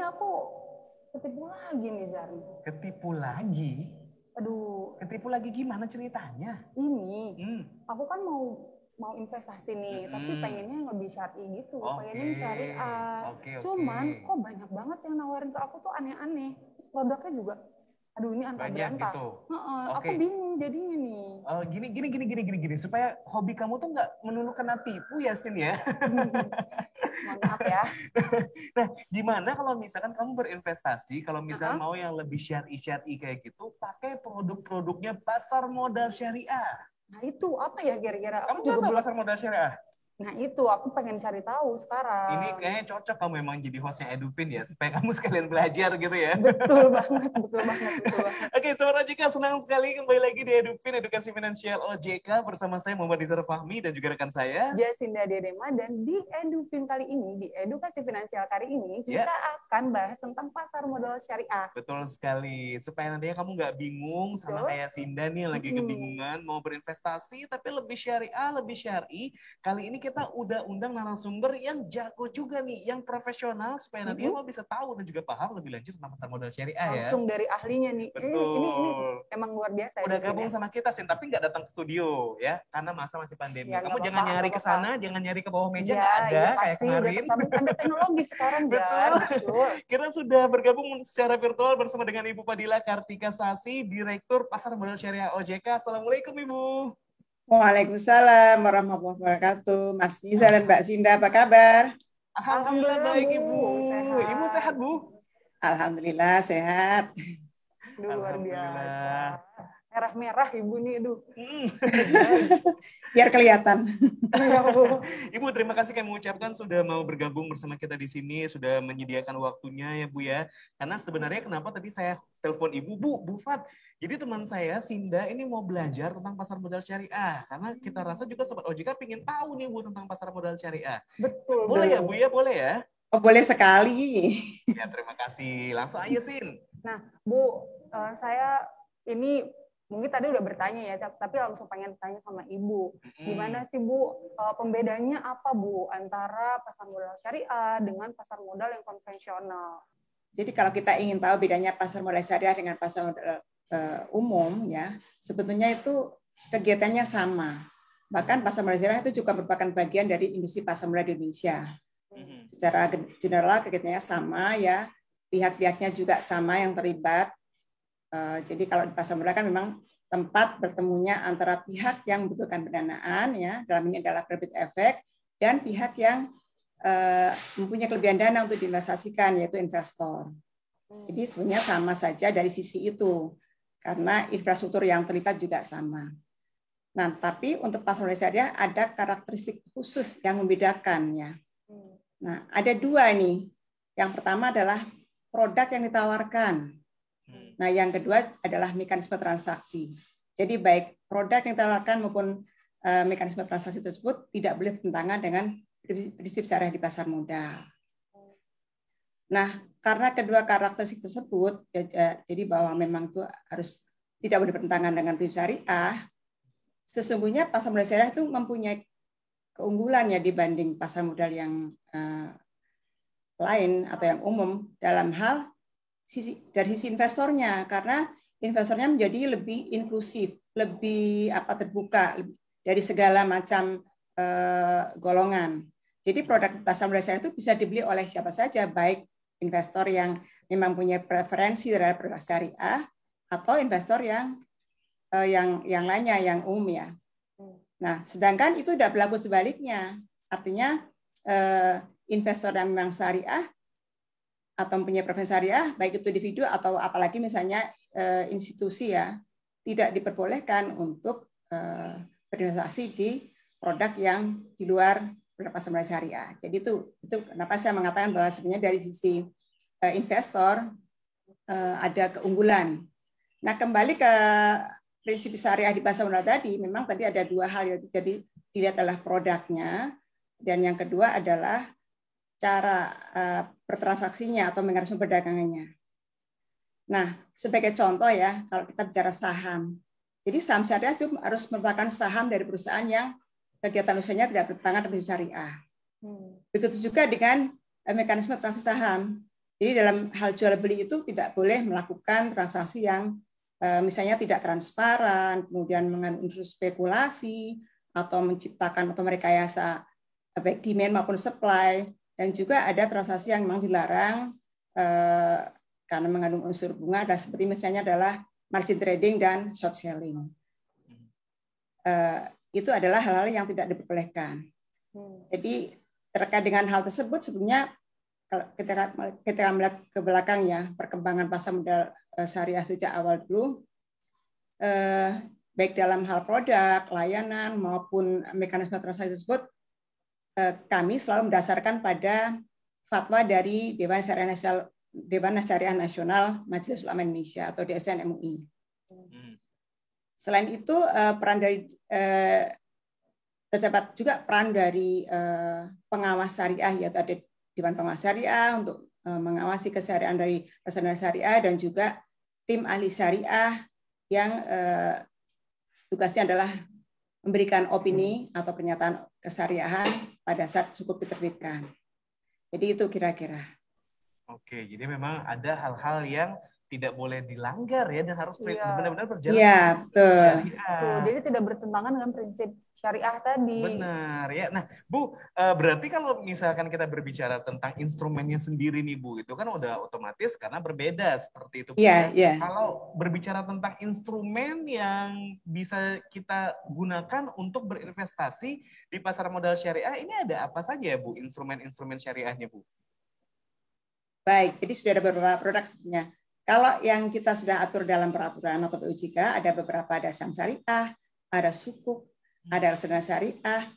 aku ketipu lagi nih, Zari. Ketipu lagi? Aduh. Ketipu lagi gimana ceritanya? Ini, aku kan mau investasi nih, tapi pengennya yang lebih syar'i gitu, pengennya yang syariah. Cuman kok banyak banget yang nawarin ke aku tuh aneh-aneh. Terus produknya juga, aduh ini antah berantah. Gitu. Aku bingung jadinya nih. Gini. Supaya hobi kamu tuh nggak melulu kena tipu ya, Sin ya. Mohon maaf ya. Nah, gimana kalau misalkan kamu berinvestasi, kalau misalnya mau yang lebih syar'i kayak gitu, pakai produk-produknya pasar modal syariah. Nah itu apa ya kira-kira? Kamu nggak tahu pasar modal syariah? Nah itu aku pengen cari tahu sekarang. Ini kayaknya cocok kamu memang jadi hostnya Edufin ya, supaya kamu sekalian belajar gitu ya. Betul banget. Oke, Sobat OJK, senang sekali kembali lagi di Edufin, Edukasi Finansial OJK, bersama saya Muhammad Nizar Fahmi dan juga rekan saya Jasinda Dedema. Dan di Edufin kali ini, di Edukasi Finansial kali ini, kita akan bahas tentang pasar modal syariah. Betul sekali, supaya nantinya kamu nggak bingung sama kayak Sinda nih lagi kebingungan mau berinvestasi tapi lebih syariah, lebih syar'i. Kali ini kita udah undang narasumber yang jago juga nih, yang profesional, supaya nantinya kamu bisa tahu dan juga paham lebih lanjut tentang pasar modal syariah ya. Langsung dari ahlinya nih. Betul. Ini emang luar biasa. Udah gabung sama kita, Sin, tapi nggak datang ke studio ya, karena masa masih pandemi. Ya, kamu jangan nyari ke sana, jangan nyari ke bawah meja, nggak ada ya, kayak kemarin. Udah tersambung, ada teknologi sekarang, Betul. Kita sudah bergabung secara virtual bersama dengan Ibu Fadila Kartika Sasi, Direktur Pasar Modal Syariah OJK. Assalamualaikum, Ibu. Waalaikumsalam warahmatullahi wabarakatuh. Mas Nizar dan Mbak Sinda, apa kabar? Alhamdulillah baik, Ibu. Ibu sehat, Bu? Alhamdulillah sehat. Luar biasa. Merah-merah Ibu nih, aduh. Biar kelihatan. Ibu, terima kasih kami mengucapkan sudah mau bergabung bersama kita di sini, sudah menyediakan waktunya ya Bu ya. Karena sebenarnya kenapa tadi saya telepon Ibu, Bu Fat. Jadi teman saya, Sinda, ini mau belajar tentang pasar modal syariah. Karena kita rasa juga Sobat OJK pengen tahu nih Bu tentang pasar modal syariah. Betul. Boleh ya Bu ya? Boleh ya? Oh, boleh sekali. Ya, terima kasih. Langsung aja, Sin. Nah, Bu, saya ini mungkin tadi udah bertanya ya, tapi langsung pengen tanya sama Ibu. Gimana sih Bu, pembedanya apa Bu antara pasar modal syariah dengan pasar modal yang konvensional? Jadi kalau kita ingin tahu bedanya pasar modal syariah dengan pasar modal umum ya, sebetulnya itu kegiatannya sama. Bahkan pasar modal syariah itu juga merupakan bagian dari industri pasar modal di Indonesia. Secara general kegiatannya sama ya, pihak-pihaknya juga sama yang terlibat. Jadi kalau di pasar modal kan memang tempat bertemunya antara pihak yang membutuhkan pendanaan ya, dalam ini adalah kredit efek, dan pihak yang mempunyai kelebihan dana untuk diinvestasikan, yaitu investor. Jadi sebenarnya sama saja dari sisi itu, karena infrastruktur yang terlibat juga sama. Nah, tapi untuk pasar modal syariah ada karakteristik khusus yang membedakannya. Nah, ada dua nih. Yang pertama adalah produk yang ditawarkan. Nah, yang kedua adalah mekanisme transaksi. Jadi baik produk yang ditawarkan maupun mekanisme transaksi tersebut tidak boleh bertentangan dengan prinsip syariah di pasar modal. Nah, karena kedua karakteristik tersebut, jadi bahwa memang itu harus tidak boleh bertentangan dengan prinsip syariah, sesungguhnya pasar modal syariah itu mempunyai keunggulan ya dibanding pasar modal yang lain atau yang umum dalam hal dari sisi investornya, karena investornya menjadi lebih inklusif, lebih terbuka dari segala macam golongan. Jadi produk pasar modal syariah itu bisa dibeli oleh siapa saja, baik investor yang memang punya preferensi terhadap produk syariah atau investor yang lainnya yang umum ya. Nah, sedangkan itu tidak berlaku sebaliknya. Artinya investor yang memang syariah atau mempunyai preferensi syariah, baik itu individu atau apalagi misalnya institusi ya, tidak diperbolehkan untuk berinvestasi di produk yang di luar produk pasar modal syariah. Jadi itu kenapa saya mengatakan bahwa sebenarnya dari sisi investor ada keunggulan. Nah, kembali ke prinsip syariah di pasar modal tadi, memang tadi ada dua hal yang jadi dilihat adalah produknya, dan yang kedua adalah cara bertransaksinya atau mekanisme perdagangannya. Nah, sebagai contoh ya, kalau kita bicara saham, jadi saham syariah itu harus merupakan saham dari perusahaan yang kegiatan usahanya tidak bertentangan dengan syariah. Begitu juga dengan mekanisme transaksi saham. Jadi dalam hal jual beli itu tidak boleh melakukan transaksi yang misalnya tidak transparan, kemudian mengandung unsur spekulasi, atau menciptakan atau merekayasa baik demand maupun supply, dan juga ada transaksi yang memang dilarang karena mengandung unsur bunga, dan seperti misalnya adalah margin trading dan short selling. Itu adalah hal-hal yang tidak diperbolehkan. Jadi terkait dengan hal tersebut sebenarnya kalau kita melihat ke belakang ya, perkembangan pasar modal syariah sejak awal dulu, baik dalam hal produk, layanan, maupun mekanisme transaksi tersebut, kami selalu mendasarkan pada fatwa dari Dewan Syariah Nasional Majelis Ulama Indonesia atau DSN MUI. Selain itu, terdapat juga peran dari pengawas syariah, yaitu ada Dewan Pengawas Syariah untuk mengawasi kesyariahan dari reksadana syariah, dan juga tim ahli syariah yang tugasnya adalah memberikan opini atau pernyataan kesyariahan pada saat sukuk diterbitkan. Jadi itu kira-kira. Oke, jadi memang ada hal-hal yang tidak boleh dilanggar ya, dan harus benar-benar berjalan. Iya, betul. Jadi tidak bertentangan dengan prinsip syariah tadi. Benar ya. Nah, Bu, berarti kalau misalkan kita berbicara tentang instrumennya sendiri nih, Bu, itu kan udah otomatis karena berbeda seperti itu. Iya. Kalau berbicara tentang instrumen yang bisa kita gunakan untuk berinvestasi di pasar modal syariah, ini ada apa saja ya, Bu, instrumen-instrumen syariahnya, Bu? Baik, jadi sudah ada beberapa produk sebenarnya. Kalau yang kita sudah atur dalam peraturan atau POJK, ada beberapa, ada saham syariah, ada sukuk, ada reksadana syariah.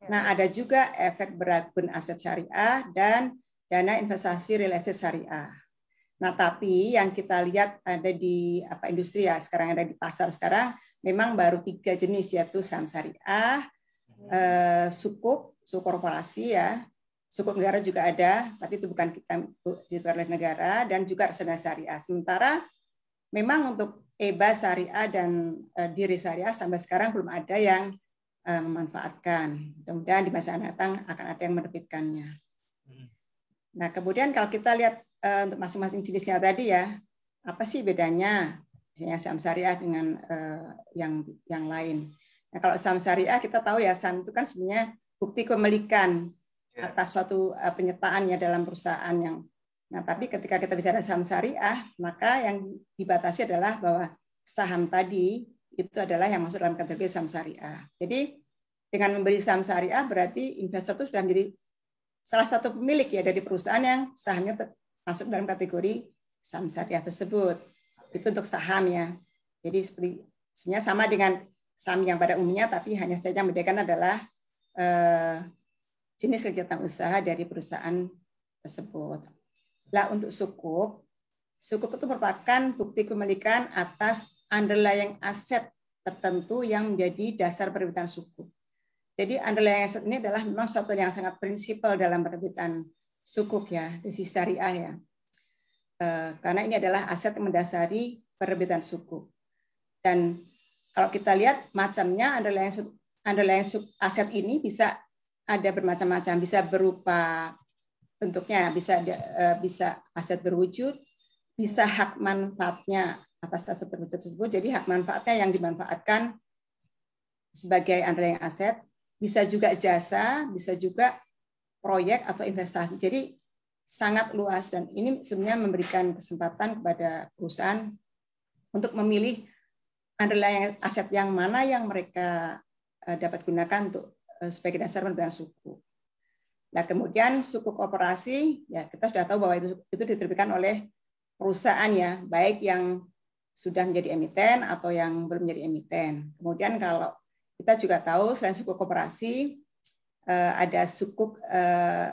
Nah, ada juga efek beragam aset syariah dan dana investasi real estate syariah. Nah, tapi yang kita lihat ada di industri ya, sekarang ada di pasar sekarang, memang baru 3 jenis, yaitu saham syariah, sukuk korporasi ya, sukuk negara juga ada, tapi itu bukan kita ditukar oleh negara, dan juga reksadana syariah. Sementara memang untuk EBA syariah dan diri syariah sampai sekarang belum ada yang memanfaatkan. Mudah-mudahan di masa datang akan ada yang menerbitkannya. Nah, kemudian kalau kita lihat untuk masing-masing jenisnya tadi ya, apa sih bedanya misalnya saham syariah dengan yang lain. Nah, kalau saham syariah kita tahu ya, saham itu kan sebenarnya bukti kepemilikan atas suatu penyertaan ya dalam perusahaan yang. Nah, tapi ketika kita bicara saham syariah, maka yang dibatasi adalah bahwa saham tadi itu adalah yang masuk dalam kategori saham syariah. Jadi dengan membeli saham syariah berarti investor itu sudah menjadi salah satu pemilik ya dari perusahaan yang sahamnya masuk dalam kategori saham syariah tersebut. Itu untuk saham ya. Jadi sebenarnya sama dengan saham yang pada umumnya, tapi hanya saja yang membedakan adalah jenis kegiatan usaha dari perusahaan tersebut. Nah, untuk sukuk itu merupakan bukti kepemilikan atas underlying aset tertentu yang menjadi dasar penerbitan sukuk. Jadi underlying aset ini adalah memang suatu yang sangat prinsipal dalam penerbitan sukuk ya, dari sisi syariah ya. Karena ini adalah aset yang mendasari penerbitan sukuk. Dan kalau kita lihat macamnya underlying aset ini bisa ada bermacam-macam, bisa berupa bentuknya, bisa aset berwujud, bisa hak manfaatnya atas aset berwujud tersebut. Jadi hak manfaatnya yang dimanfaatkan sebagai underlying aset, bisa juga jasa, bisa juga proyek atau investasi. Jadi sangat luas, dan ini sebenarnya memberikan kesempatan kepada perusahaan untuk memilih underlying aset yang mana yang mereka dapat gunakan untuk sebagai dasar penerbitan sukuk. Nah, kemudian sukuk koperasi, ya kita sudah tahu bahwa itu diterbitkan oleh perusahaan ya, baik yang sudah menjadi emiten atau yang belum menjadi emiten. Kemudian kalau kita juga tahu selain sukuk koperasi, ada sukuk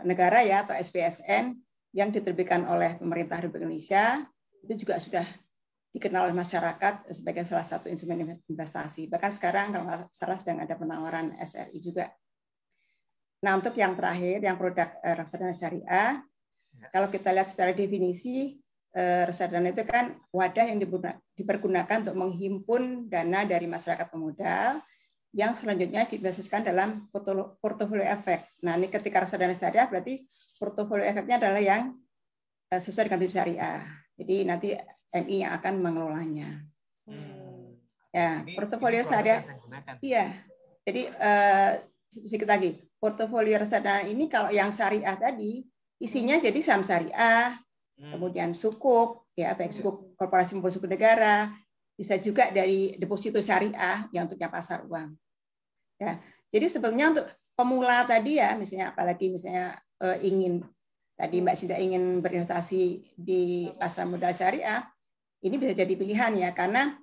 negara ya atau SPSN yang diterbitkan oleh pemerintah Republik Indonesia, itu juga sudah dikenal oleh masyarakat sebagai salah satu instrumen investasi. Bahkan sekarang kalau nggak salah sedang ada penawaran SRI juga. Nah, untuk yang terakhir, yang produk reksadana syariah, kalau kita lihat secara definisi, reksadana itu kan wadah yang dipergunakan untuk menghimpun dana dari masyarakat pemodal yang selanjutnya diinvestasikan dalam portofolio efek. Nah, ini ketika reksadana syariah berarti portofolio efeknya adalah yang sesuai dengan prinsip syariah. Jadi nanti MI yang akan mengelolanya. Ya, portofolio syariah. Iya. Jadi sedikit lagi, portofolio reksadana ini kalau yang syariah tadi isinya jadi saham syariah, kemudian sukuk, ya baik sukuk korporasi maupun sukuk negara, bisa juga dari deposito syariah yang untuknya pasar uang. Ya, jadi sebenarnya untuk pemula tadi ya, misalnya apalagi misalnya ingin tadi Mbak Sinda ingin berinvestasi di pasar modal syariah, ini bisa jadi pilihan ya, karena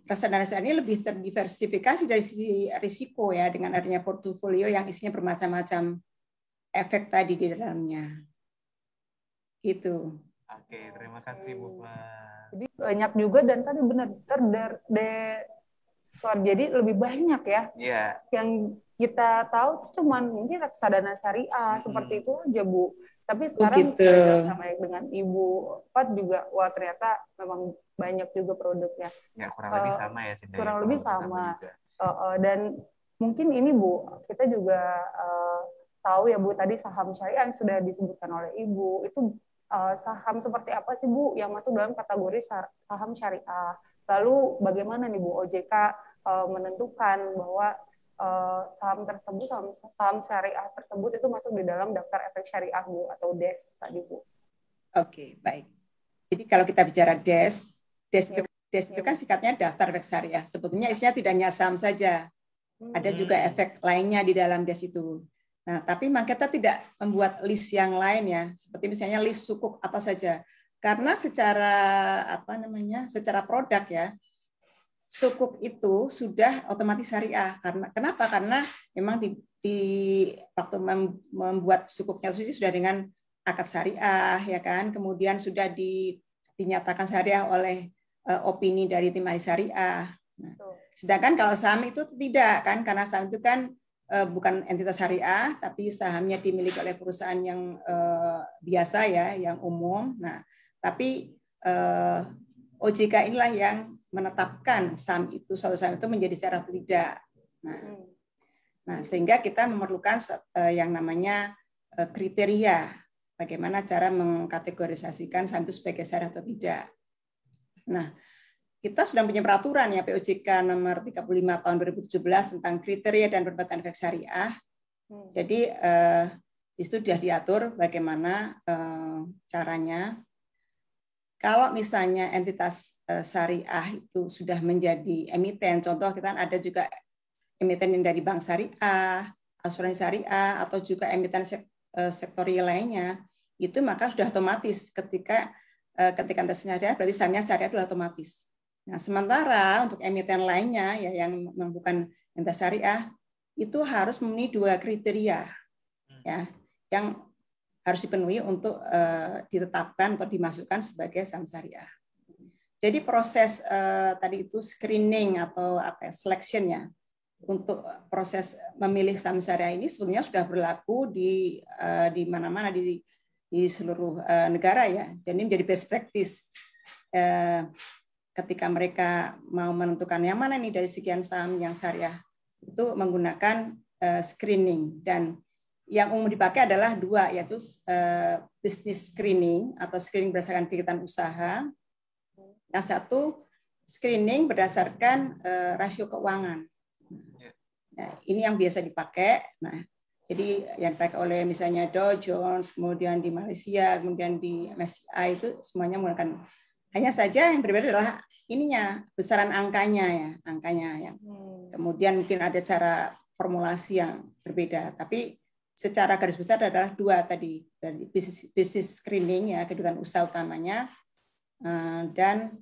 reksadana ini lebih terdiversifikasi dari sisi risiko ya, dengan adanya portofolio yang isinya bermacam-macam efek tadi di dalamnya. Gitu. Oke, terima kasih Bu Fat. Jadi banyak juga dan tadi benar jadi lebih banyak ya. Iya. Yang kita tahu cuman mungkin reksadana syariah seperti itu aja Bu. Tapi sekarang sama dengan Ibu Fat juga, wah ternyata memang banyak juga produknya. Ya kurang lebih sama ya Sinda. Kurang lebih sama. Dan mungkin ini Bu, kita juga tahu ya Bu, tadi saham syariah yang sudah disebutkan oleh Ibu, itu saham seperti apa sih Bu yang masuk dalam kategori saham syariah? Lalu bagaimana nih Bu OJK menentukan bahwa saham tersebut, saham syariah tersebut itu masuk di dalam daftar efek syariah Bu atau DES tadi Bu? Oke, baik. Jadi kalau kita bicara DES itu kan sikatnya daftar efek syariah. Sebetulnya isinya tidak hanya saham saja, ada juga efek lainnya di dalam DES itu. Nah, tapi memang kita tidak membuat list yang lain ya, seperti misalnya list sukuk apa saja. Karena secara produk ya, sukuk itu sudah otomatis syariah. Kenapa? Karena memang di waktu membuat sukuknya itu sudah dengan akad syariah, ya kan. Kemudian sudah dinyatakan syariah oleh opini dari tim ahli syariah. Nah, sedangkan kalau saham itu tidak kan, karena saham itu kan bukan entitas syariah, tapi sahamnya dimiliki oleh perusahaan yang biasa ya, yang umum. Nah, tapi OJK inilah yang menetapkan saham itu, suatu saham itu menjadi syariah atau tidak. Nah, sehingga kita memerlukan yang namanya kriteria bagaimana cara mengkategorisasikan saham itu sebagai syariah atau tidak. Nah, kita sudah punya peraturan ya POJK nomor 35 tahun 2017 tentang kriteria dan perbuatan efek syariah. Jadi itu sudah diatur bagaimana caranya. Kalau misalnya entitas syariah itu sudah menjadi emiten, contoh kita ada juga emiten yang dari bank syariah, asuransi syariah, atau juga emiten sektorial lainnya, itu maka sudah otomatis ketika entitas syariah berarti sahamnya syariah sudah otomatis. Nah, sementara untuk emiten lainnya ya yang bukan entitas syariah itu harus memenuhi 2 kriteria ya yang harus dipenuhi untuk ditetapkan atau dimasukkan sebagai saham syariah. Jadi proses tadi itu screening atau selection ya untuk proses memilih saham syariah ini sebetulnya sudah berlaku di mana-mana di seluruh negara ya. Jadi menjadi best practice ketika mereka mau menentukan yang mana nih dari sekian saham yang syariah itu menggunakan screening, dan yang umum dipakai adalah 2, yaitu business screening atau screening berdasarkan kegiatan usaha. Yang satu screening berdasarkan rasio keuangan. Nah, ini yang biasa dipakai. Nah, jadi yang dipakai oleh misalnya Dow Jones, kemudian di Malaysia, kemudian di MSCI itu semuanya menggunakan. Hanya saja yang berbeda adalah ininya besaran angkanya ya. Kemudian mungkin ada cara formulasi yang berbeda, tapi secara garis besar adalah 2 tadi, dari business screening ya, kegiatan usaha utamanya, dan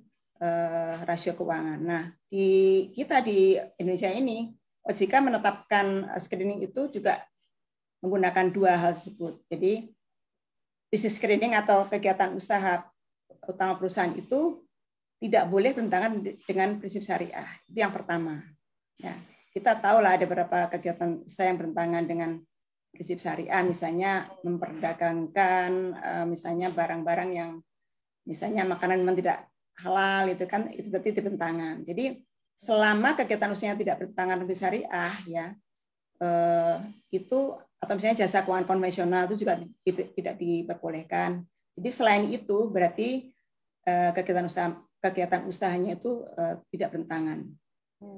rasio keuangan. Nah, kita di Indonesia ini OJK menetapkan screening itu juga menggunakan 2 hal tersebut. Jadi business screening atau kegiatan usaha utama perusahaan itu tidak boleh bertentangan dengan prinsip syariah. Itu yang pertama. Ya, kita tahu lah ada beberapa kegiatan usaha yang bertentangan dengan prinsip syariah, misalnya memperdagangkan misalnya barang-barang yang misalnya makanan memang tidak halal, itu kan itu berarti bertentangan. Jadi selama kegiatan usahanya tidak bertentangan dengan syariah ya, itu atau misalnya jasa keuangan konvensional itu juga tidak diperbolehkan. Jadi selain itu berarti kegiatan usahanya itu tidak bertentangan.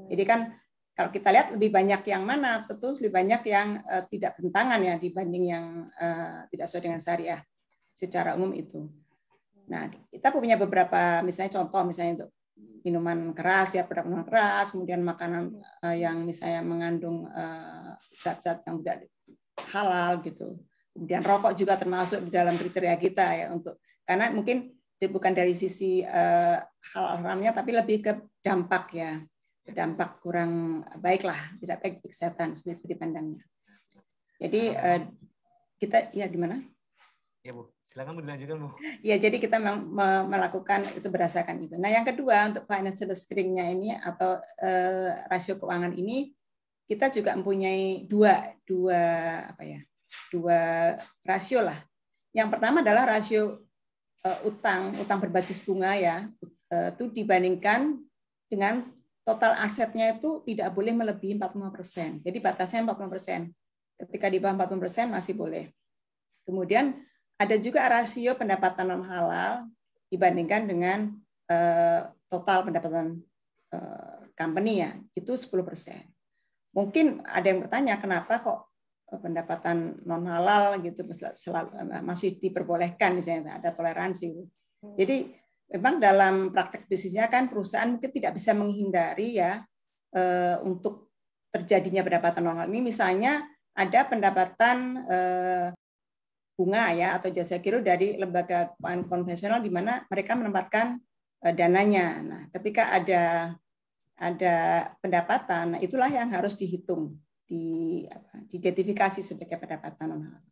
Jadi kan kalau kita lihat lebih banyak yang mana, tentu lebih banyak yang tidak bertentangan ya dibanding yang tidak sesuai dengan syariah secara umum itu. Nah, kita punya beberapa misalnya contoh misalnya untuk minuman keras ya, produk minuman keras, kemudian makanan yang misalnya mengandung zat-zat yang tidak halal gitu. Kemudian rokok juga termasuk di dalam kriteria kita ya untuk karena mungkin bukan dari sisi halal haramnya tapi lebih ke dampak ya. Dampak kurang baik lah, tidak baik untuk kesehatan seperti itu dipandangnya. Jadi kita ya gimana? Ya Bu, silakan dilanjutkan Bu. Ya jadi kita melakukan itu berdasarkan itu. Nah yang kedua untuk financial screening-nya ini atau rasio keuangan ini kita juga mempunyai dua rasio lah. Yang pertama adalah rasio utang berbasis bunga ya, itu dibandingkan dengan total asetnya itu tidak boleh melebihi 45%. Jadi batasnya 40%. Ketika di bawah 40% masih boleh. Kemudian ada juga rasio pendapatan non halal dibandingkan dengan total pendapatan company ya, itu 10%. Mungkin ada yang bertanya kenapa kok pendapatan non halal gitu masih diperbolehkan misalnya ada toleransi. Jadi memang dalam praktek bisnisnya kan perusahaan mungkin tidak bisa menghindari ya untuk terjadinya pendapatan non halal ini. Misalnya ada pendapatan bunga ya atau jasa giro dari lembaga keuangan konvensional di mana mereka menempatkan dananya. Nah, ketika ada pendapatan, nah itulah yang harus dihitung, diidentifikasi sebagai pendapatan non halal.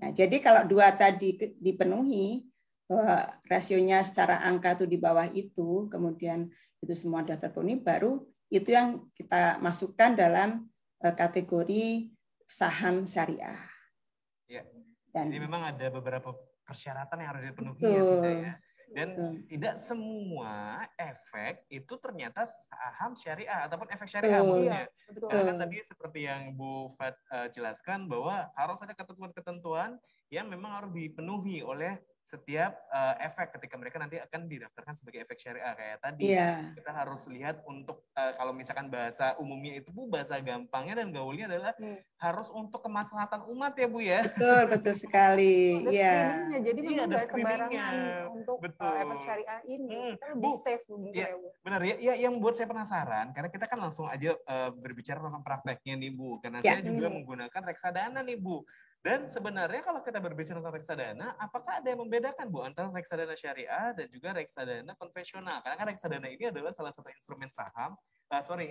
Nah, jadi kalau dua tadi dipenuhi, bahwa rasionya secara angka itu di bawah itu, kemudian itu semua sudah terpenuhi, baru itu yang kita masukkan dalam kategori saham syariah. Ya. Jadi memang ada beberapa persyaratan yang harus dipenuhi ya Sinda ya. Dan tidak semua efek itu ternyata saham syariah ataupun efek syariah maksudnya. Karena kan tadi seperti yang Bu Fat jelaskan bahwa harus ada ketentuan-ketentuan yang memang harus dipenuhi oleh setiap efek ketika mereka nanti akan didaftarkan sebagai efek syariah kayak tadi. Kita harus lihat untuk kalau misalkan bahasa umumnya itu Bu, bahasa gampangnya dan gaulnya adalah harus untuk kemaslahatan umat ya Bu ya. Betul sekali. Iya. Jadi memang nggak sembarangan untuk efek syariah ini. Kita lebih safe mungkin ya Bu. Benar ya, yang buat saya penasaran karena kita kan langsung aja berbicara tentang prakteknya nih Bu. Karena saya juga menggunakan reksadana nih Bu. Dan sebenarnya kalau kita berbicara tentang reksadana, apakah ada yang membedakan Bu antara reksadana syariah dan juga reksadana konvensional? Karena kan reksadana ini adalah salah satu instrumen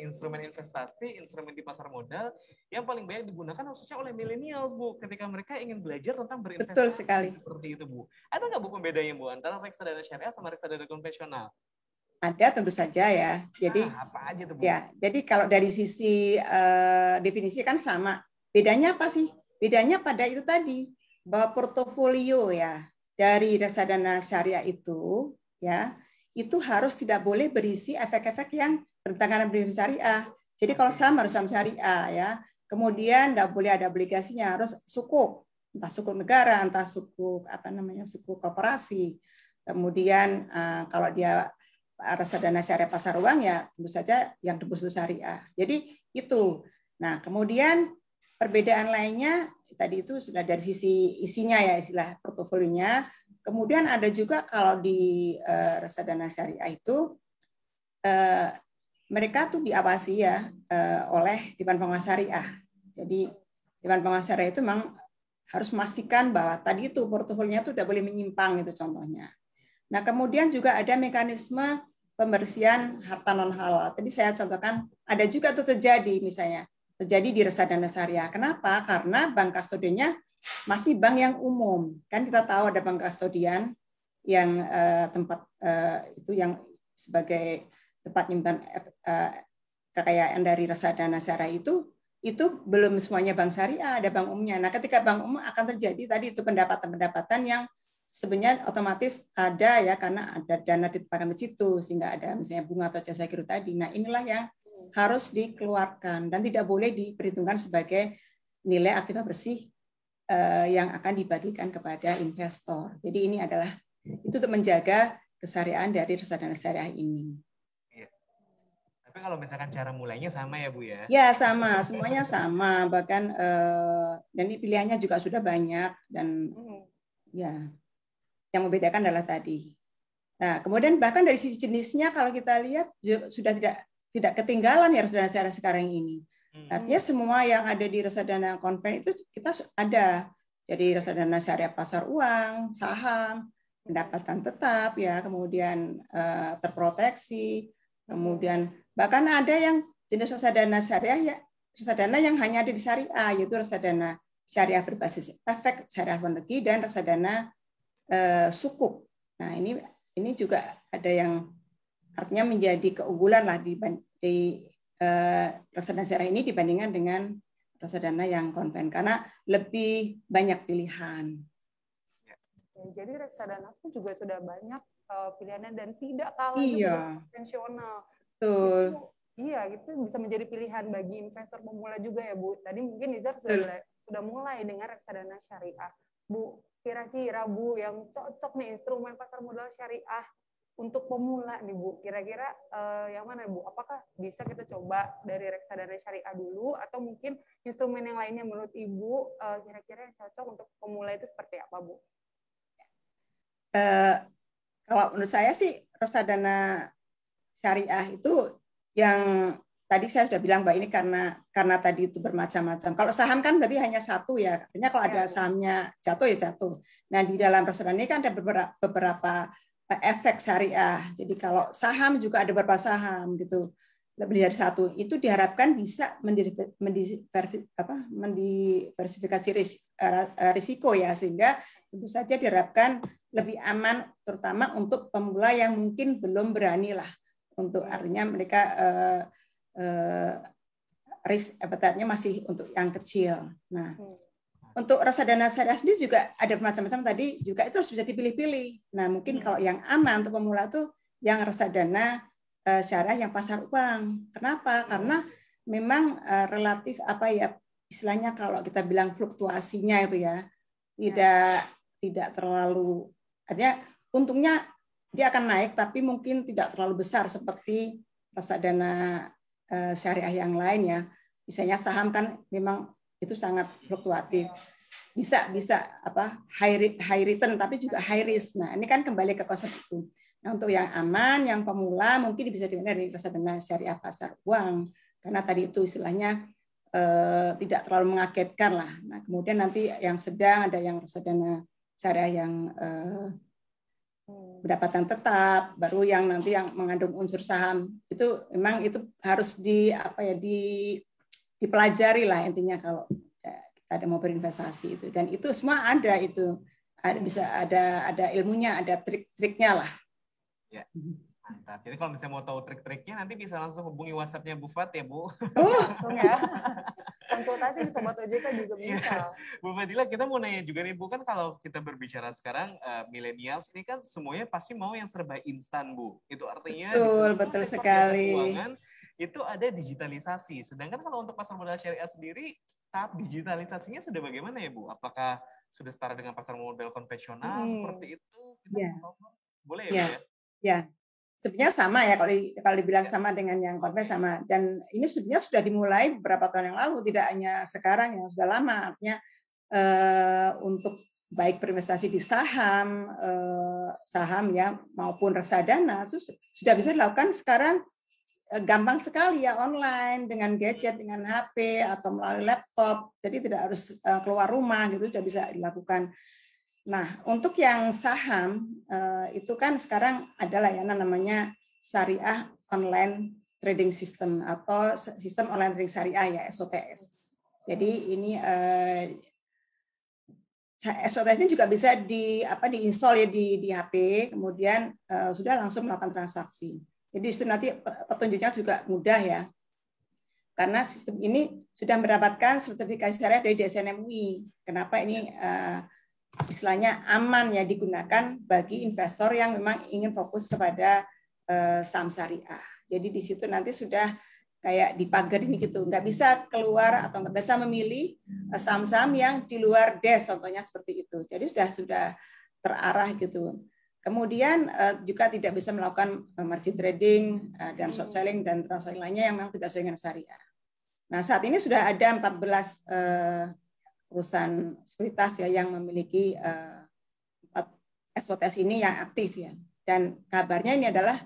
instrumen investasi, instrumen di pasar modal yang paling banyak digunakan khususnya oleh milenial Bu, ketika mereka ingin belajar tentang berinvestasi. Betul sekali. Seperti itu Bu. Ada nggak Bu pembedanya Bu antara reksadana syariah sama reksadana konvensional? Ada tentu saja ya. Jadi apa aja tuh Bu? Ya, jadi kalau dari sisi definisi kan sama. Bedanya apa sih? Bedanya pada itu tadi bahwa portofolio ya dari reksadana syariah itu ya itu harus tidak boleh berisi efek-efek yang bertentangan dengan syariah. Jadi kalau saham harus saham syariah ya. Kemudian tidak boleh ada obligasinya, harus sukuk, entah sukuk negara, entah sukuk sukuk korporasi. Kemudian kalau dia reksadana syariah pasar uang ya tentu saja yang tebus itu syariah. Jadi itu. Nah kemudian perbedaan lainnya tadi itu sudah dari sisi isinya ya istilah portofolionya. Kemudian ada juga kalau di reksadana syariah itu mereka tuh diawasi ya oleh Dewan Pengawas Syariah. Jadi Dewan Pengawas Syariah itu memang harus memastikan bahwa tadi itu portofolionya itu tidak boleh menyimpang itu contohnya. Nah kemudian juga ada mekanisme pembersihan harta non halal. Tadi saya contohkan ada juga itu terjadi di reksadana syariah. Kenapa? Karena bank kustodiannya masih bank yang umum. Kan kita tahu ada bank kustodian yang tempat itu yang sebagai tempat nyimpan kekayaan dari reksadana syariah itu belum semuanya bank syariah, ada bank umumnya. Nah, ketika bank umum akan terjadi tadi itu pendapatan-pendapatan yang sebenarnya otomatis ada ya karena ada dana ditempatkan di situ sehingga ada misalnya bunga atau jasa giro tadi. Nah, inilah yang harus dikeluarkan dan tidak boleh diperhitungkan sebagai nilai aktiva bersih yang akan dibagikan kepada investor. Jadi ini adalah itu untuk menjaga kesyariahan dari reksadana syariah ini. Iya. Tapi kalau misalkan cara mulainya sama ya Bu ya? Ya sama, semuanya sama. Bahkan dan ini pilihannya juga sudah banyak dan ya yang membedakan adalah tadi. Nah kemudian bahkan dari sisi jenisnya kalau kita lihat sudah tidak ketinggalan ya reksadana syariah sekarang ini. Artinya semua yang ada di reksadana konven itu kita ada. Jadi reksadana syariah pasar uang, saham, pendapatan tetap ya, kemudian terproteksi, kemudian bahkan ada yang jenis reksadana syariah ya, reksadana yang hanya ada di syariah, yaitu reksadana syariah berbasis efek, syariah luar negeri, dan reksadana sukuk. Nah ini juga ada yang artinya menjadi keunggulan lah di reksadana syariah ini dibandingkan dengan reksadana yang konven karena lebih banyak pilihan. Jadi reksadana pun juga sudah banyak pilihannya dan tidak kalah juga konvensional. Betul. Iya, itu bisa menjadi pilihan bagi investor pemula juga ya Bu. Tadi mungkin Nizar sudah mulai dengan reksadana syariah. Bu, kira-kira Bu yang cocok nih instrumen pasar modal syariah untuk pemula nih Bu, kira-kira yang mana Bu? Apakah bisa kita coba dari reksadana syariah dulu atau mungkin instrumen yang lainnya menurut Ibu kira-kira yang cocok untuk pemula itu seperti apa Bu? Kalau menurut saya sih reksadana syariah itu yang tadi saya sudah bilang Mbak ini karena tadi itu bermacam-macam. Kalau saham kan berarti hanya satu ya, artinya kalau ada sahamnya jatuh ya jatuh. Nah di dalam reksadana ini kan ada beberapa efek syariah. Jadi kalau saham juga ada beberapa saham gitu, lebih dari satu. Itu diharapkan bisa mendiversifikasi risiko ya, sehingga tentu saja diharapkan lebih aman, terutama untuk pemula yang mungkin belum berani lah untuk artinya mereka risk appetite-nya masih untuk yang kecil. Nah. Untuk reksadana syariah sendiri juga ada macam-macam tadi juga itu harus bisa dipilih-pilih. Nah mungkin kalau yang aman untuk pemula itu yang reksadana syariah yang pasar uang. Kenapa? Karena memang relatif apa ya istilahnya kalau kita bilang fluktuasinya itu ya tidak terlalu artinya untungnya dia akan naik tapi mungkin tidak terlalu besar seperti reksadana syariah yang lain ya. Misalnya saham kan memang itu sangat fluktuatif, bisa apa high return tapi juga high risk. Nah ini kan kembali ke konsep itu. Nah untuk yang aman, yang pemula mungkin bisa dimulai dari reksadana syariah pasar uang karena tadi itu istilahnya tidak terlalu mengagetkan lah. Nah kemudian nanti yang sedang ada yang reksadana syariah yang pendapatan tetap, baru yang nanti yang mengandung unsur saham itu memang itu harus dipelajari lah intinya kalau kita ada mau berinvestasi itu dan itu semua ada itu bisa ada ilmunya ada trik-triknya lah. Ya, mantap. Jadi kalau misalnya mau tahu trik-triknya nanti bisa langsung hubungi WhatsApp-nya Bu Fat ya Bu. Ya. Konsultasi di Sobat OJK juga bisa. Bu Fadila kita mau nanya juga nih Bu, kan kalau kita berbicara sekarang millennials ini kan semuanya pasti mau yang serba instan Bu. Itu artinya betul sekali. Keuangan itu ada digitalisasi. Sedangkan kalau untuk pasar modal syariah sendiri, tahap digitalisasinya sudah bagaimana ya Bu? Apakah sudah setara dengan pasar modal konvensional seperti itu? Boleh ya Bu ya? Ya, sebenarnya sama ya kalau dibilang sama dengan yang konvensional sama. Dan ini sebenarnya sudah dimulai beberapa tahun yang lalu, tidak hanya sekarang yang sudah lama. Artinya untuk baik berinvestasi di saham ya maupun reksadana sudah bisa dilakukan sekarang. Gampang sekali ya online dengan gadget, dengan HP atau melalui laptop. Jadi tidak harus keluar rumah gitu sudah bisa dilakukan. Nah, untuk yang saham itu kan sekarang ada layanan namanya Syariah Online Trading System atau Sistem Online Trading Syariah ya SOTS. Jadi ini SOTS ini juga bisa diinstal ya di HP, kemudian sudah langsung melakukan transaksi. Jadi itu nanti petunjuknya juga mudah ya. Karena sistem ini sudah mendapatkan sertifikasi syariah dari DSN MUI. Kenapa ini istilahnya aman ya digunakan bagi investor yang memang ingin fokus kepada saham syariah. Jadi di situ nanti sudah kayak di pagar ini gitu, nggak bisa keluar atau nggak bisa memilih saham-saham yang di luar DES, contohnya seperti itu. Jadi sudah terarah gitu. Kemudian juga tidak bisa melakukan margin trading dan short selling dan transaksi lainnya yang memang tidak sesuai dengan syariah. Nah, saat ini sudah ada 14 perusahaan sekuritas ya yang memiliki SOTS ini yang aktif ya. Dan kabarnya ini adalah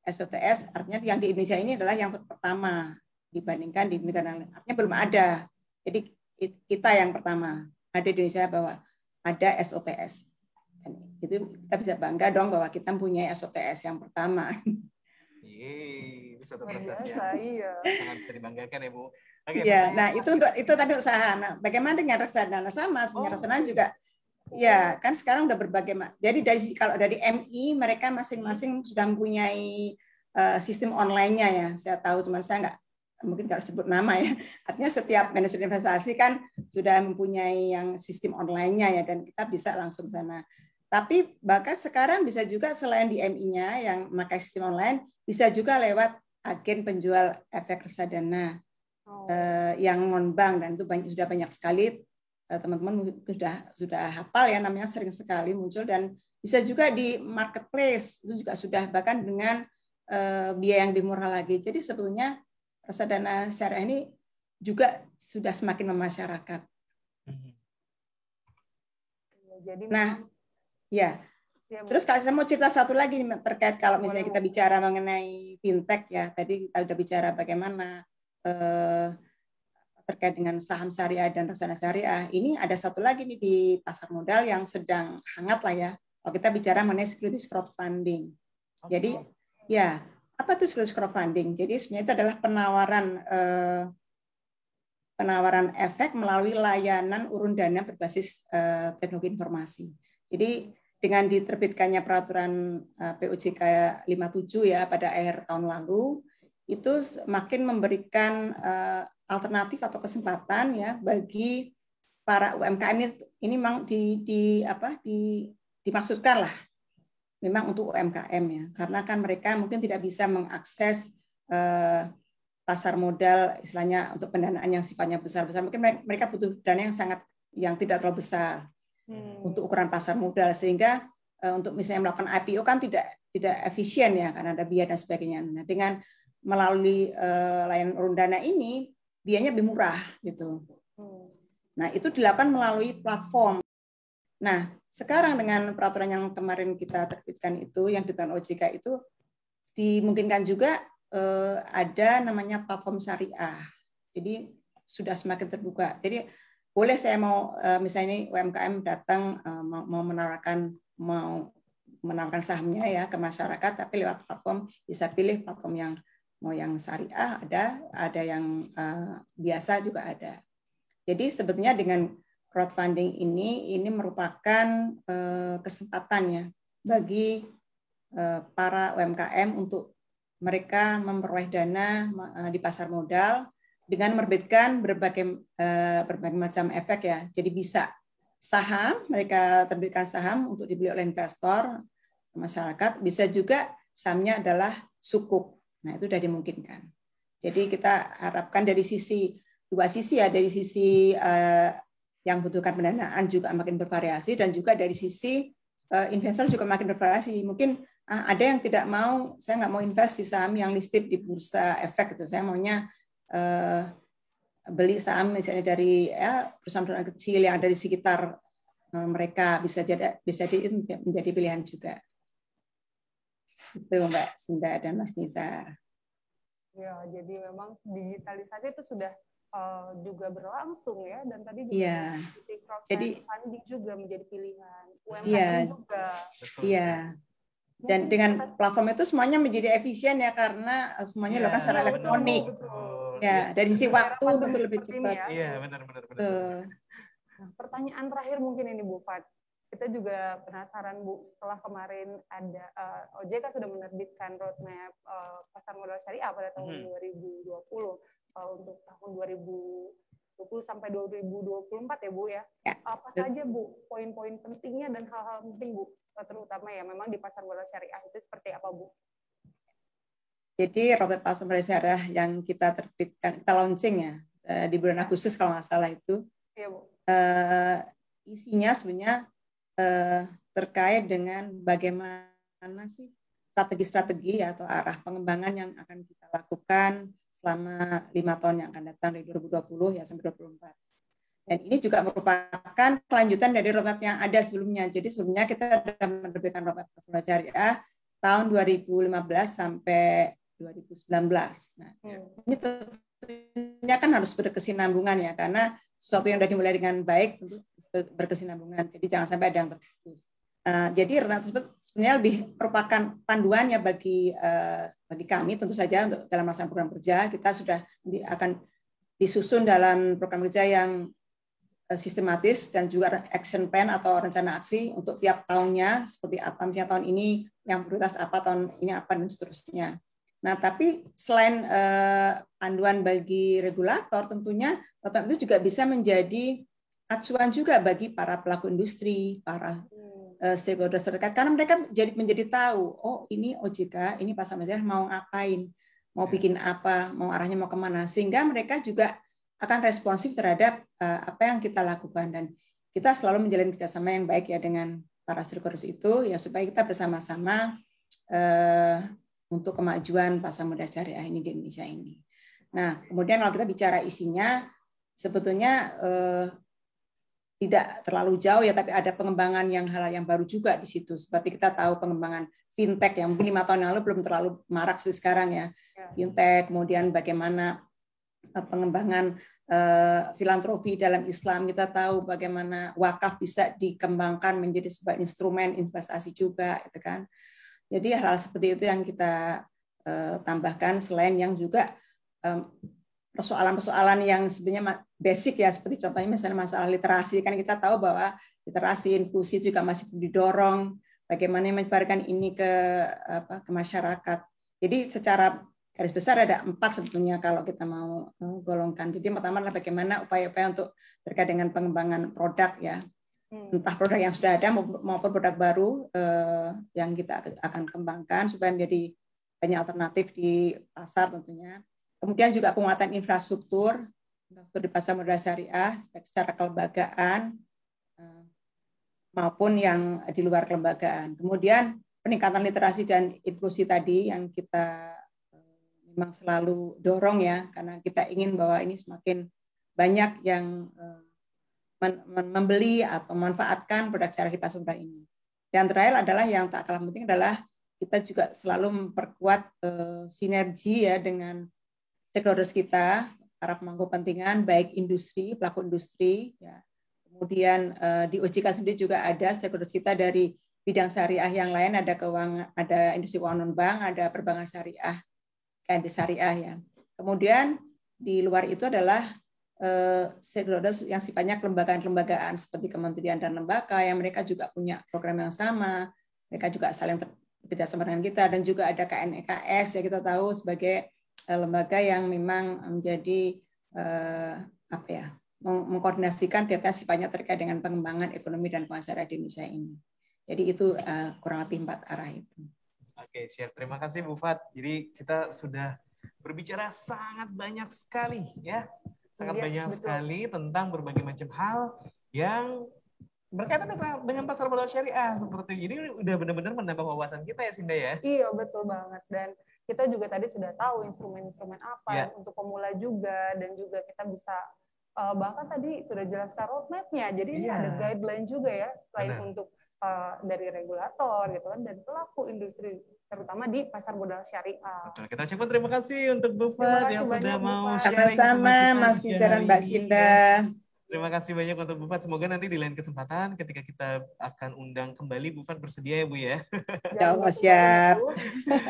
SOTS, artinya yang di Indonesia ini adalah yang pertama dibandingkan di negara lain. Artinya belum ada. Jadi kita yang pertama ada di Indonesia bahwa ada SOTS. Dan itu kita bisa bangga dong bahwa kita punya SOTS yang pertama. Ini suatu Biasa, prestasi iya. sangat bisa dibanggakan ya Bu. Oke, Ya, nah itu tadi usaha. Nah, bagaimana dengan reksadana sama? Sebenarnya reksadana juga ya kan sekarang udah berbagai. Jadi kalau dari MI mereka masing-masing sudah mempunyai sistem online-nya ya. Saya tahu, cuman saya mungkin nggak sebut nama ya. Artinya setiap manajer investasi kan sudah mempunyai yang sistem online-nya ya, dan kita bisa langsung sana. Tapi bahkan sekarang bisa juga selain di MI-nya yang memakai sistem online, bisa juga lewat agen penjual efek reksadana yang non-bank, dan itu sudah banyak sekali teman-teman sudah hafal ya, namanya sering sekali muncul, dan bisa juga di marketplace itu juga sudah, bahkan dengan biaya yang lebih murah lagi. Jadi sebetulnya reksadana syariah ini juga sudah semakin memasyarakat. Jadi nah, ya. Terus kalau saya mau cerita satu lagi terkait kalau misalnya kita bicara mengenai fintech ya, tadi kita sudah bicara bagaimana terkait dengan saham syariah dan reksadana syariah. Ini ada satu lagi nih di pasar modal yang sedang hangat lah ya. Kalau kita bicara mengenai securities crowdfunding. Jadi ya, apa itu securities crowdfunding? Jadi sebenarnya itu adalah penawaran efek melalui layanan urun dana berbasis teknologi informasi. Jadi dengan diterbitkannya peraturan POJK 57 ya pada akhir tahun lalu, itu makin memberikan alternatif atau kesempatan ya bagi para UMKM ini memang dimaksudkan lah memang untuk UMKM ya, karena kan mereka mungkin tidak bisa mengakses pasar modal istilahnya untuk pendanaan yang sifatnya besar-besar. Mungkin mereka butuh dana yang tidak terlalu besar untuk ukuran pasar modal, sehingga untuk misalnya melakukan IPO kan tidak efisien ya karena ada biaya dan sebagainya. Nah, dengan melalui layanan urun dana ini biayanya lebih murah gitu. Nah, itu dilakukan melalui platform. Nah, sekarang dengan peraturan yang kemarin kita terbitkan itu yang diterbitkan OJK itu dimungkinkan juga ada namanya platform syariah. Jadi sudah semakin terbuka. Jadi boleh saya mau misalnya ini UMKM datang mau menawarkan sahamnya ya ke masyarakat, tapi lewat platform bisa pilih platform yang mau yang syariah ada yang biasa juga ada. Jadi sebetulnya dengan crowdfunding ini merupakan kesempatannya bagi para UMKM untuk mereka memperoleh dana di pasar modal dengan menerbitkan berbagai macam efek ya. Jadi bisa saham, mereka terbitkan saham untuk dibeli oleh investor, masyarakat. Bisa juga sahamnya adalah sukuk. Nah, itu sudah dimungkinkan. Jadi kita harapkan dari dua sisi ya, dari sisi yang butuhkan pendanaan juga makin bervariasi, dan juga dari sisi investor juga makin bervariasi. Mungkin ada yang tidak mau, saya nggak mau invest di saham yang listed di bursa efek itu. Saya maunya beli saham misalnya dari perusahaan-perusahaan kecil yang ada di sekitar mereka, bisa menjadi pilihan juga. Itu Mbak Sinda dan Mas Nizar. Ya, jadi memang digitalisasi itu sudah juga berlangsung ya, dan tadi juga crowdfunding juga menjadi pilihan, UMKM juga. Iya. Dan dengan platform itu semuanya menjadi efisien ya, karena semuanya dilakukan secara elektronik. Ya, dari sisi waktu tentu lebih cepat. Iya, benar. Nah, pertanyaan terakhir mungkin ini Bu Fat. Kita juga penasaran Bu, setelah kemarin ada OJK sudah menerbitkan roadmap pasar modal syariah pada tahun 2020 untuk tahun 2020 sampai 2024 ya Bu ya. Apa saja Bu poin-poin pentingnya dan hal-hal penting Bu, terutama ya memang di pasar modal syariah itu seperti apa Bu? Jadi roadmap pasar modal syariah yang kita terbitkan, kita launching ya di bulan Agustus kalau nggak salah itu. Iya, Bu. Isinya sebenarnya terkait dengan bagaimana sih strategi-strategi atau arah pengembangan yang akan kita lakukan selama 5 tahun yang akan datang dari 2020 ya sampai 2024. Dan ini juga merupakan kelanjutan dari roadmap yang ada sebelumnya. Jadi sebelumnya kita sudah menerbitkan roadmap pasar modal syariah tahun 2015 sampai 2019. Nah, ini tentunya kan harus berkesinambungan ya, karena sesuatu yang sudah dimulai dengan baik tentu berkesinambungan. Jadi jangan sampai ada yang terputus. Jadi roadmap tersebut sebenarnya lebih merupakan panduannya bagi kami tentu saja untuk dalam melaksanakan program kerja. Kita sudah akan disusun dalam program kerja yang sistematis dan juga action plan atau rencana aksi untuk tiap tahunnya seperti apa, misalnya tahun ini yang prioritas apa, tahun ini apa, dan seterusnya. Nah, tapi selain panduan bagi regulator, tentunya roadmap itu juga bisa menjadi acuan juga bagi para pelaku industri, para stakeholders terdekat, karena mereka menjadi tahu, oh ini OJK, ini pasar modal mau ngapain, mau bikin apa, mau arahnya mau kemana, sehingga mereka juga akan responsif terhadap apa yang kita lakukan, dan kita selalu menjalin kerjasama yang baik ya dengan para stakeholders itu ya, supaya kita bersama-sama untuk kemajuan pasar modal syariah ini di Indonesia ini. Nah, kemudian kalau kita bicara isinya, sebetulnya tidak terlalu jauh ya, tapi ada pengembangan hal yang baru juga di situ. Seperti kita tahu pengembangan fintech yang mungkin 5 tahun yang lalu belum terlalu marak seperti sekarang ya. Fintech, kemudian bagaimana pengembangan filantropi dalam Islam, kita tahu bagaimana wakaf bisa dikembangkan menjadi sebuah instrumen investasi juga, gitu kan. Jadi hal-hal seperti itu yang kita tambahkan, selain yang juga persoalan-persoalan yang sebenarnya basic ya, seperti contohnya misalnya masalah literasi, kan kita tahu bahwa literasi inklusi juga masih didorong, bagaimana menyebarkan ini ke masyarakat. Jadi secara garis besar ada 4 sebetulnya kalau kita mau golongkan. Jadi pertama adalah bagaimana upaya-upaya untuk terkait dengan pengembangan produk ya, entah produk yang sudah ada maupun produk baru yang kita akan kembangkan supaya menjadi banyak alternatif di pasar tentunya. Kemudian juga penguatan infrastruktur di pasar modal syariah baik secara kelembagaan maupun yang di luar kelembagaan. Kemudian peningkatan literasi dan inklusi tadi yang kita memang selalu dorong ya, karena kita ingin bahwa ini semakin banyak yang membeli atau memanfaatkan produk syariah di pasar modal ini. Dan terakhir adalah yang tak kalah penting adalah kita juga selalu memperkuat sinergi ya dengan stakeholders kita, para pemangku kepentingan, baik industri, pelaku industri, ya. Kemudian di OJK sendiri juga ada stakeholders kita dari bidang syariah yang lain, ada keuangan, ada industri keuangan non-bank, ada perbankan syariah, KNB syariah ya. Kemudian di luar itu adalah stakeholders yang sifatnya kelembagaan-kelembagaan seperti kementerian dan lembaga yang mereka juga punya program yang sama, mereka juga saling bekerjasama dengan kita, dan juga ada KNEKS ya, kita tahu sebagai lembaga yang memang menjadi mengkoordinasikan kegiatan sifatnya terkait dengan pengembangan ekonomi dan keuangan syariah di Indonesia ini. Jadi itu kurang lebih 4 arah itu. Oke, siap. Terima kasih Bu Fat. Jadi kita sudah berbicara sangat banyak sekali ya. Sangat banyak sekali tentang berbagai macam hal yang berkaitan dengan pasar modal syariah seperti ini. Udah benar-benar menambah wawasan kita ya, Sinda ya. Iya, betul banget. Dan kita juga tadi sudah tahu instrumen-instrumen apa untuk pemula juga, dan juga kita bisa bahkan tadi sudah jelaskan roadmap-nya. Jadi ini ada guideline juga ya, selain untuk dari regulator gitu kan, dan pelaku industri terutama di pasar modal syariah. Betul. Kita ucapkan terima kasih untuk Bu Fat yang sudah mau sharing sama Mas Nizar dan Mbak Sinda. Terima kasih banyak untuk Bu Fat. Semoga nanti di lain kesempatan ketika kita akan undang kembali Bu Fat bersedia ya Bu ya. Ya Allah, siap.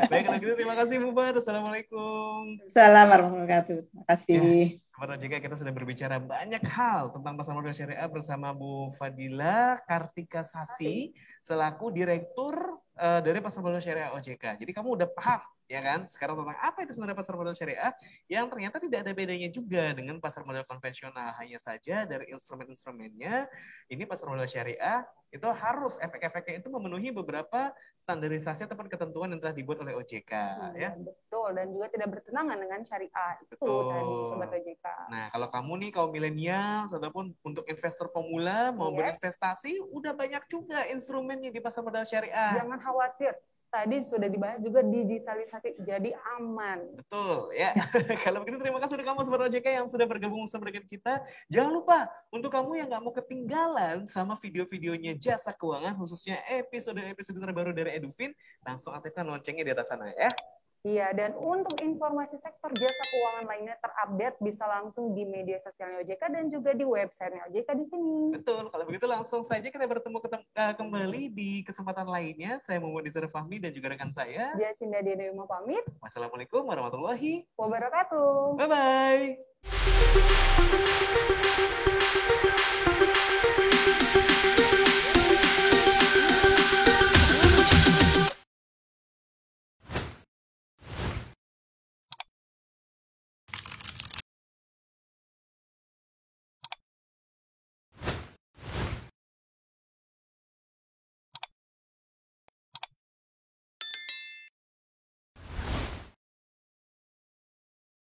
Baik, kalau gitu terima kasih Bu Fat. Assalamualaikum. Assalamualaikum warahmatullahi wabarakatuh. Terima kasih. Sahabat OJK, kita sudah berbicara banyak hal tentang pasar modal syariah bersama Bu Fadila Kartika Sasi selaku Direktur dari pasar modal syariah OJK. Jadi kamu udah paham ya kan sekarang tentang apa itu sebenarnya pasar modal syariah yang ternyata tidak ada bedanya juga dengan pasar modal konvensional. Hanya saja dari instrumen-instrumennya ini pasar modal syariah itu harus efek-efeknya itu memenuhi beberapa standarisasi ataupun ketentuan yang telah dibuat oleh OJK ya. Betul, dan juga tidak bertentangan dengan syariah itu tadi sobat OJK. Nah, kalau kamu nih kaum milenial ataupun untuk investor pemula mau berinvestasi udah banyak juga instrumennya di pasar modal syariah. Jangan khawatir. Tadi sudah dibahas juga digitalisasi, jadi aman. Betul, ya. Kalau begitu terima kasih untuk kamu Sobat OJK yang sudah bergabung bersama dengan kita. Jangan lupa, untuk kamu yang nggak mau ketinggalan sama video-videonya Jasa Keuangan, khususnya episode-episode terbaru dari Edufin, langsung aktifkan loncengnya di atas sana ya. Iya, dan untuk informasi sektor jasa keuangan lainnya terupdate bisa langsung di media sosialnya OJK dan juga di websitenya OJK di sini. Betul, kalau begitu langsung saja kita bertemu kembali di kesempatan lainnya. Saya Muhammad Izhar Fahmi dan juga rekan saya Jasinda Dewi mau pamit. Wassalamualaikum warahmatullahi wabarakatuh. Bye-bye.